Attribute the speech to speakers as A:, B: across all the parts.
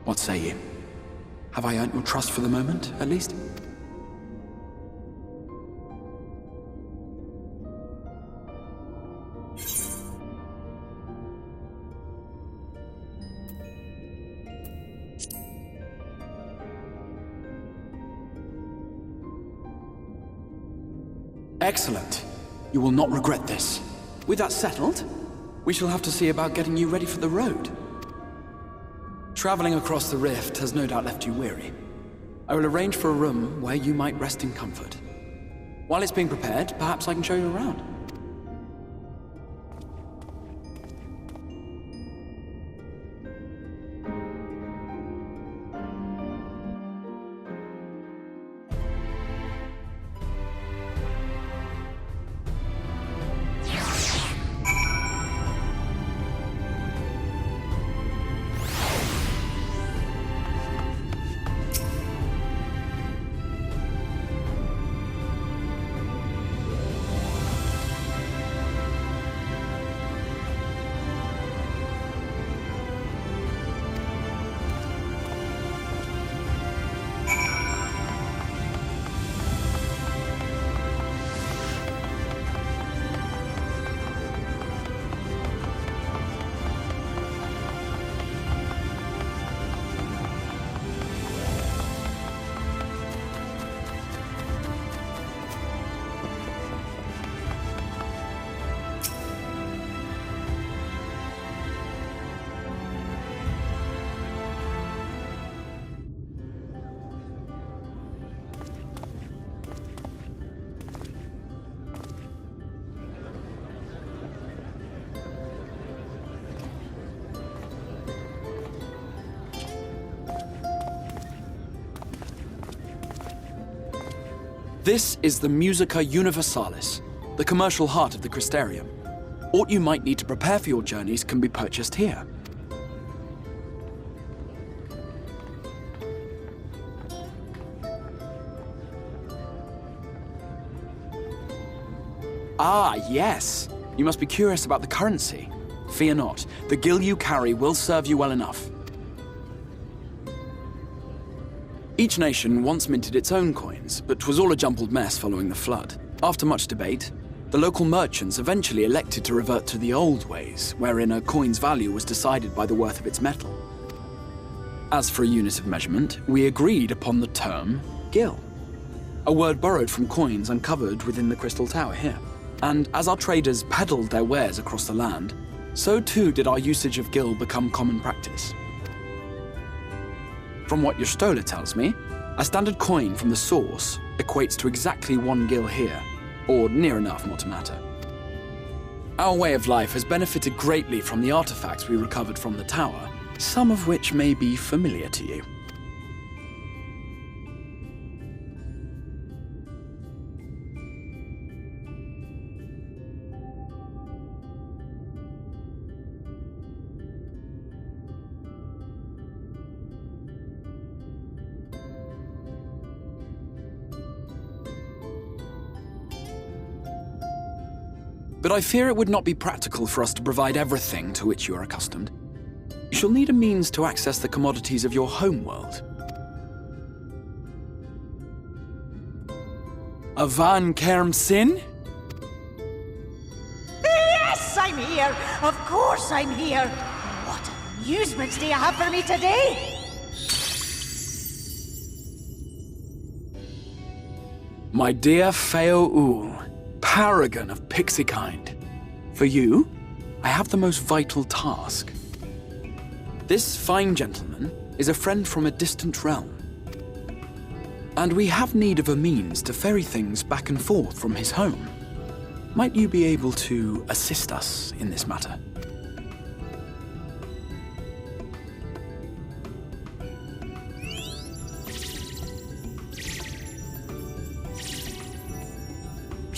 A: What say you? Have I earned your trust for the moment, at least? Excellent. You will not regret this. With that settled, we shall have to see about getting you ready for the road. Traveling across the rift has no doubt left you weary. I will arrange for a room where you might rest in comfort. While it's being prepared, perhaps I can show you around. This is the Musica Universalis, the commercial heart of the Crystarium. What you might need to prepare for your journeys can be purchased here. Ah, yes. You must be curious about the currency. Fear not. The gil you carry will serve you well enough. Each nation once minted its own coins, but 'twas all a jumbled mess following the flood. After much debate, the local merchants eventually elected to revert to the old ways, wherein a coin's value was decided by the worth of its metal. As for a unit of measurement, we agreed upon the term gil, a word borrowed from coins uncovered within the Crystal Tower here. And as our traders peddled their wares across the land, so too did our usage of gil become common practice. From what your stola tells me, a standard coin from the source equates to exactly 1 gil here, or near enough not to matter. Our way of life has benefited greatly from the artifacts we recovered from the tower, some of which may be familiar to you. But I fear it would not be practical for us to provide everything to which you are accustomed. You shall need a means to access the commodities of your homeworld. Avan Kerm Sin?
B: Yes, I'm here! Of course I'm here! What amusements do you have for me today?
A: My dear Feo Ul, paragon of pixie kind. For you, I have the most vital task. This fine gentleman is a friend from a distant realm, and we have need of a means to ferry things back and forth from his home. Might you be able to assist us in this matter?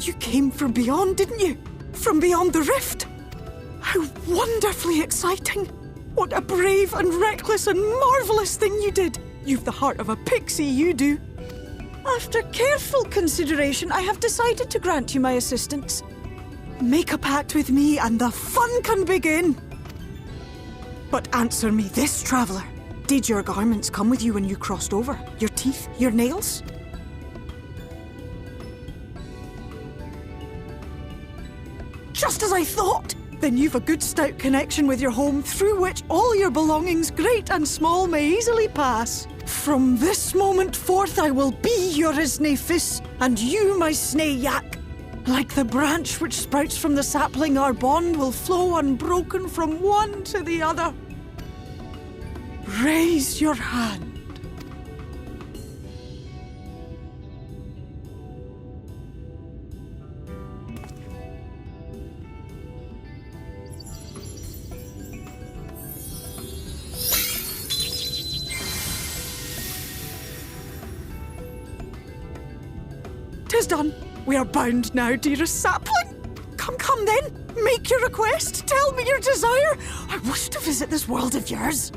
C: You came from beyond, didn't you? From beyond the rift? How wonderfully exciting! What a brave and reckless and marvellous thing you did! You've the heart of a pixie, you do. After careful consideration, I have decided to grant you my assistance. Make a pact with me and the fun can begin. But answer me this, traveller. Did your garments come with you when you crossed over? Your teeth? Your nails? Just as I thought! Then you've a good stout connection with your home through which all your belongings, great and small, may easily pass. From this moment forth I will be your Isne Fis, and you my Snae Yak. Like the branch which sprouts from the sapling, our bond will flow unbroken from one to the other. Raise your hand. Tis done. We are bound now, dearest sapling. Come then. Make your request. Tell me your desire. I wish to visit this world of yours.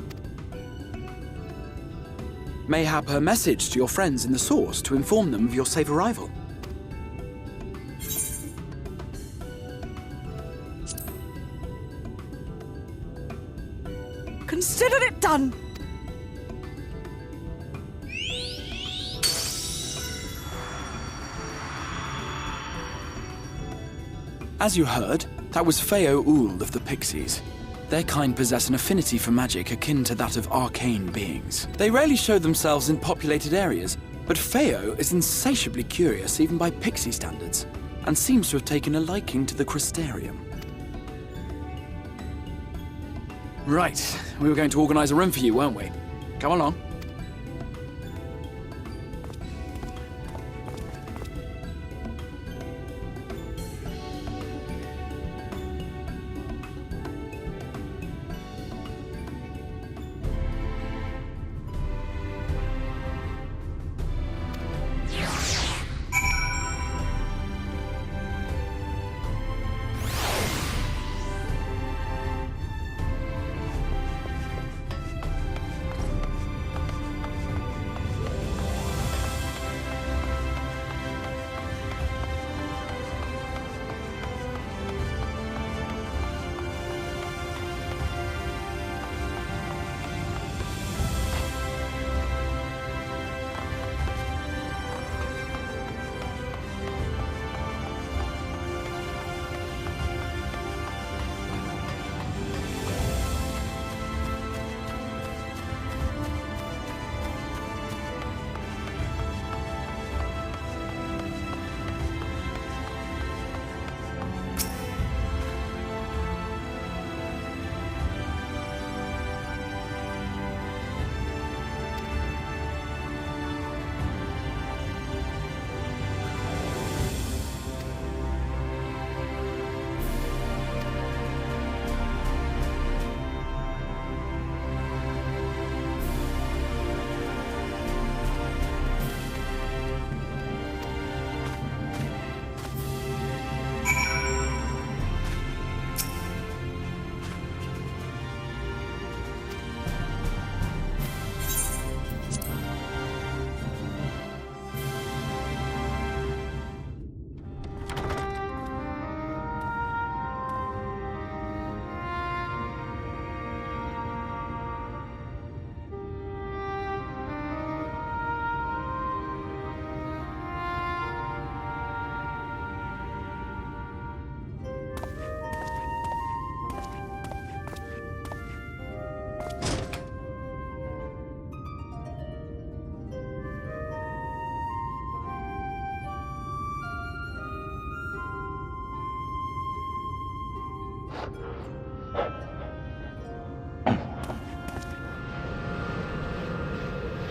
A: Mayhap her message to your friends in the Source to inform them of your safe arrival.
C: Consider it done.
A: As you heard, that was Feo Ul of the Pixies. Their kind possess an affinity for magic akin to that of arcane beings. They rarely show themselves in populated areas, but Feo is insatiably curious even by pixie standards, and seems to have taken a liking to the Crystarium. Right, we were going to organize a room for you, weren't we? Come along.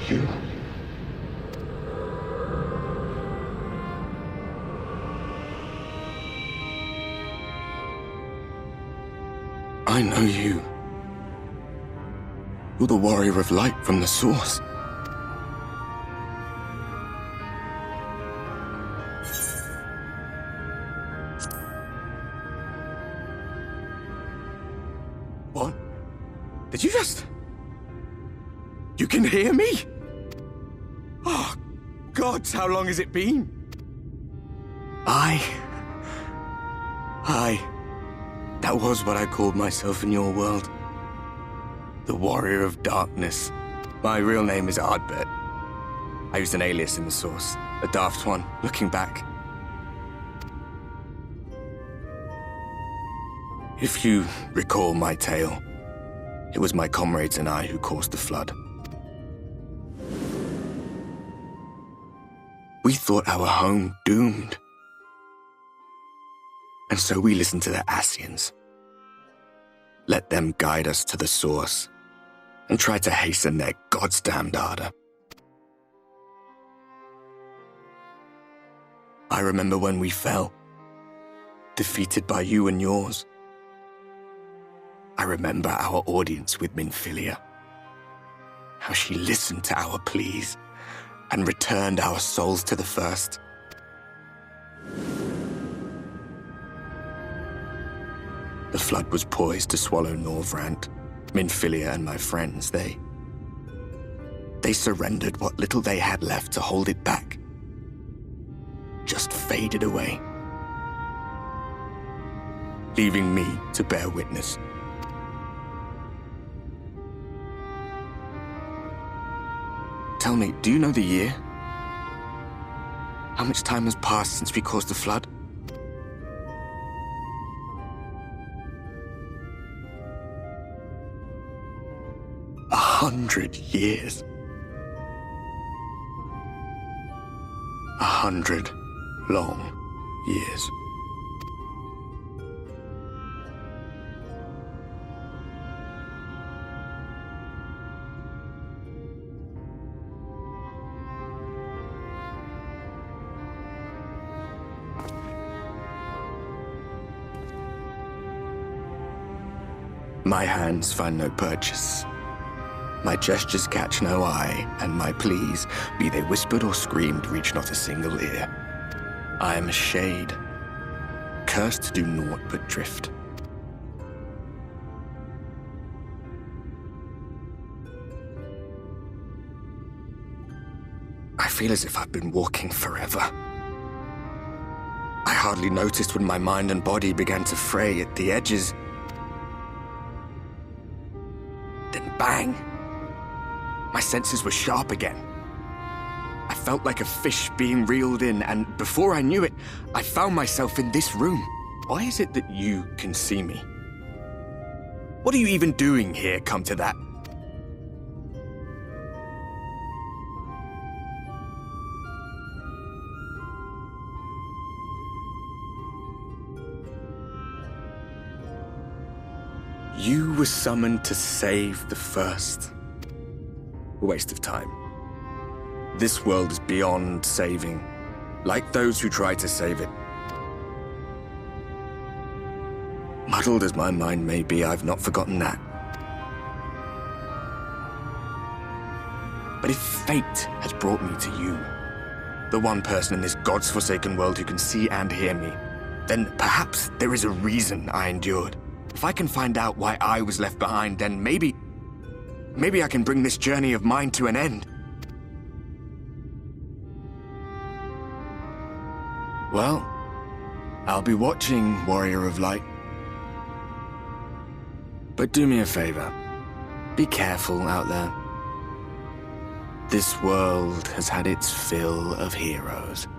D: You. I know you. You're the warrior of light from the Source. What? Did you just... You can hear me? Oh, gods, how long has it been? That was what I called myself in your world. The warrior of darkness. My real name is Ardbert. I used an alias in the source, a daft one, looking back. If you recall my tale, it was my comrades and I who caused the flood. We thought our home doomed. And so we listened to the Ascians. Let them guide us to the source and tried to hasten their goddamned ardor. I remember when we fell, defeated by you and yours. I remember our audience with Minfilia, how she listened to our pleas and returned our souls to the first. The flood was poised to swallow Norvrant, Minfilia and my friends. They surrendered what little they had left to hold it back. Just faded away, leaving me to bear witness. Tell me, do you know the year? How much time has passed since we caused the flood? 100 years. 100 long years. My hands find no purchase. My gestures catch no eye, and my pleas, be they whispered or screamed, reach not a single ear. I am a shade, cursed to do naught but drift. I feel as if I've been walking forever. I hardly noticed when my mind and body began to fray at the edges. Then bang! My senses were sharp again. I felt like a fish being reeled in, and before I knew it, I found myself in this room. Why is it that you can see me? What are you even doing here, come to that? You were summoned to save the first. A waste of time. This world is beyond saving, like those who try to save it. Muddled as my mind may be, I've not forgotten that. But if fate has brought me to you, the one person in this God's forsaken world who can see and hear me, then perhaps there is a reason I endured. If I can find out why I was left behind, then maybe I can bring this journey of mine to an end. Well, I'll be watching, Warrior of Light. But do me a favor. Be careful out there. This world has had its fill of heroes.